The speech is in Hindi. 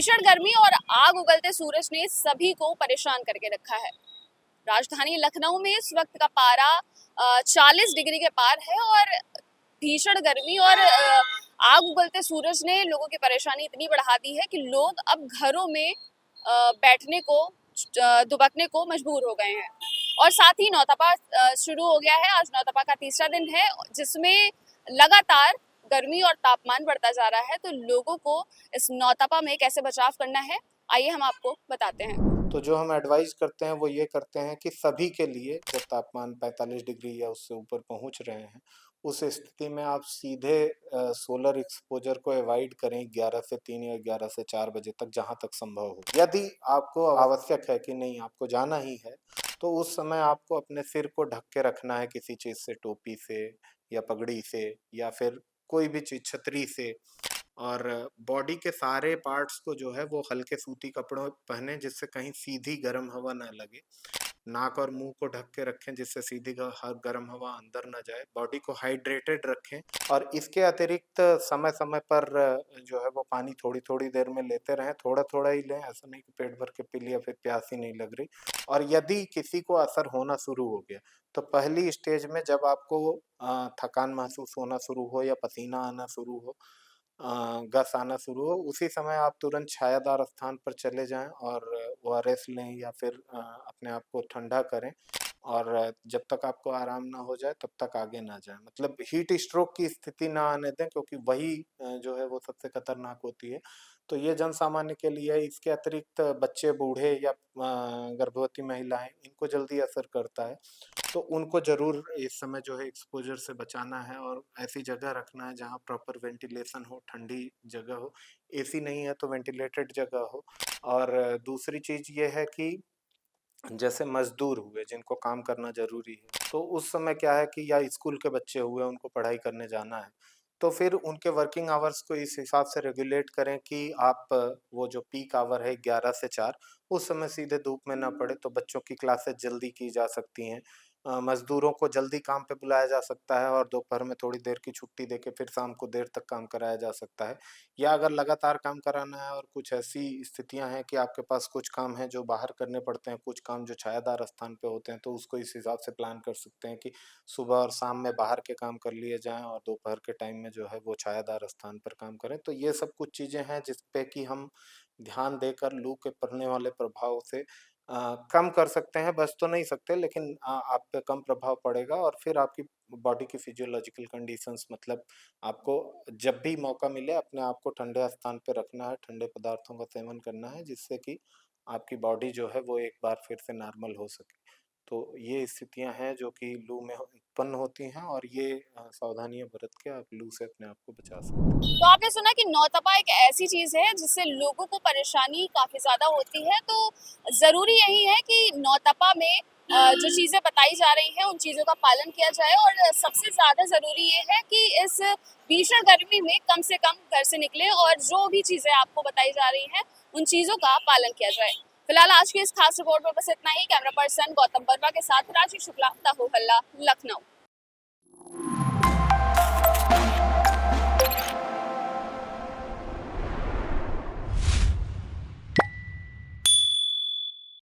भीषण गर्मी और आग उगलते सूरज ने सभी को परेशान करके रखा है। राजधानी लखनऊ में इस वक्त का पारा 40 डिग्री के पार है और भीषण गर्मी और आग उगलते सूरज ने लोगों की परेशानी इतनी बढ़ा दी है कि लोग अब घरों में बैठने को दुबकने को मजबूर हो गए हैं। और साथ ही नौतपा शुरू हो गया है। आज नौतपा का तीसरा दिन है जिसमें लगातार गर्मी और तापमान बढ़ता जा रहा है। तो लोगों को इस नौतपा में कैसे बचाव करना है, आइए हम आपको बताते हैं। तो जो हम एडवाइस करते हैं वो ये करते हैं कि सभी के लिए जब तापमान 45 डिग्री या उससे ऊपर पहुंच रहे हैं, उस स्थिति में आप सीधे सोलर एक्सपोजर को अवॉइड करें 11 से 3 या 11 से 4 बजे तक, जहां तक संभव हो। यदि आपको आवश्यक है कि नहीं आपको जाना ही है, तो उस समय आपको अपने सिर को ढक के रखना है किसी चीज से, टोपी से या पगड़ी से या फिर कोई भी चीज, छतरी से। और बॉडी के सारे पार्ट्स को जो है वो हल्के सूती कपड़ों पहने जिससे कहीं सीधी गर्म हवा ना लगे। नाक और मुंह को ढक के रखें जिससे सीधी गर्म हवा अंदर ना जाए। बॉडी को हाइड्रेटेड रखें और इसके अतिरिक्त समय समय पर जो है वो पानी थोड़ी थोड़ी देर में लेते रहें। थोड़ा थोड़ा ही लें, ऐसा नहीं कि पेट भर के पी लिया फिर प्यास ही नहीं लग रही। और यदि किसी को असर होना शुरू हो गया तो पहली स्टेज में जब आपको थकान महसूस होना शुरू हो या पसीना आना शुरू हो, गस आना शुरू हो, उसी समय आप तुरंत छायादार स्थान पर चले जाएं और ओआरएस लें या फिर अपने आप को ठंडा करें। और जब तक आपको आराम ना हो जाए तब तक आगे ना जाएं। मतलब हीट स्ट्रोक की स्थिति ना आने दें, क्योंकि वही जो है वो सबसे खतरनाक होती है। तो ये जन सामान्य के लिए है। इसके अतिरिक्त बच्चे, बूढ़े या गर्भवती महिलाएं, इनको जल्दी असर करता है, तो उनको ज़रूर इस समय जो है एक्सपोज़र से बचाना है और ऐसी जगह रखना है जहाँ प्रॉपर वेंटिलेशन हो, ठंडी जगह हो। एसी नहीं है तो वेंटिलेटेड जगह हो। और दूसरी चीज़ ये है कि जैसे मज़दूर हुए जिनको काम करना ज़रूरी है, तो उस समय क्या है कि या स्कूल के बच्चे हुए उनको पढ़ाई करने जाना है, तो फिर उनके वर्किंग आवर्स को इस हिसाब से रेगुलेट करें कि आप वो जो पीक आवर है 11 से 4, उस समय सीधे धूप में ना पड़े, तो बच्चों की क्लासेस जल्दी की जा सकती हैं। मज़दूरों को जल्दी काम पे बुलाया जा सकता है और दोपहर में थोड़ी देर की छुट्टी देके फिर शाम को देर तक काम कराया जा सकता है। या अगर लगातार काम कराना है और कुछ ऐसी स्थितियां हैं कि आपके पास कुछ काम हैं जो बाहर करने पड़ते हैं, कुछ काम जो छायादार स्थान पे होते हैं, तो उसको इस हिसाब से प्लान कर सकते हैं कि सुबह और शाम में बाहर के काम कर लिए जाएं और दोपहर के टाइम में जो है वो छायादार स्थान पर काम करें। तो ये सब कुछ चीज़ें हैं जिस पे कि हम ध्यान देकर लू के पड़ने वाले प्रभाव से कम कर सकते हैं। बच तो नहीं सकते, लेकिन आप पे कम प्रभाव पड़ेगा और फिर आपकी बॉडी की फिजियोलॉजिकल कंडीशंस, मतलब आपको जब भी मौका मिले अपने आप को ठंडे स्थान पे रखना है, ठंडे पदार्थों का सेवन करना है, जिससे कि आपकी बॉडी जो है वो एक बार फिर से नॉर्मल हो सके। तो ये स्थितियां हैं जो कि लू में उत्पन्न होती हैं और ये सावधानियां बरत के आप लू से अपने आप को बचा सकते हैं। तो आपने सुना कि नौतपा एक ऐसी चीज है जिससे लोगों को परेशानी काफी ज्यादा होती है। तो जरूरी यही है कि नौतपा में जो चीजें बताई जा रही हैं उन चीजों का पालन किया जाए। और सबसे ज्यादा जरूरी ये है कि इस भीषण गर्मी में कम से कम घर से निकले और जो भी चीजें आपको बताई जा रही हैं उन चीजों का पालन किया जाए। फिलहाल आज की इस खास रिपोर्ट में बस इतना ही। कैमरा पर्सन गौतम वर्मा के साथ राजीव शुक्ला, तहो हल्ला, लखनऊ।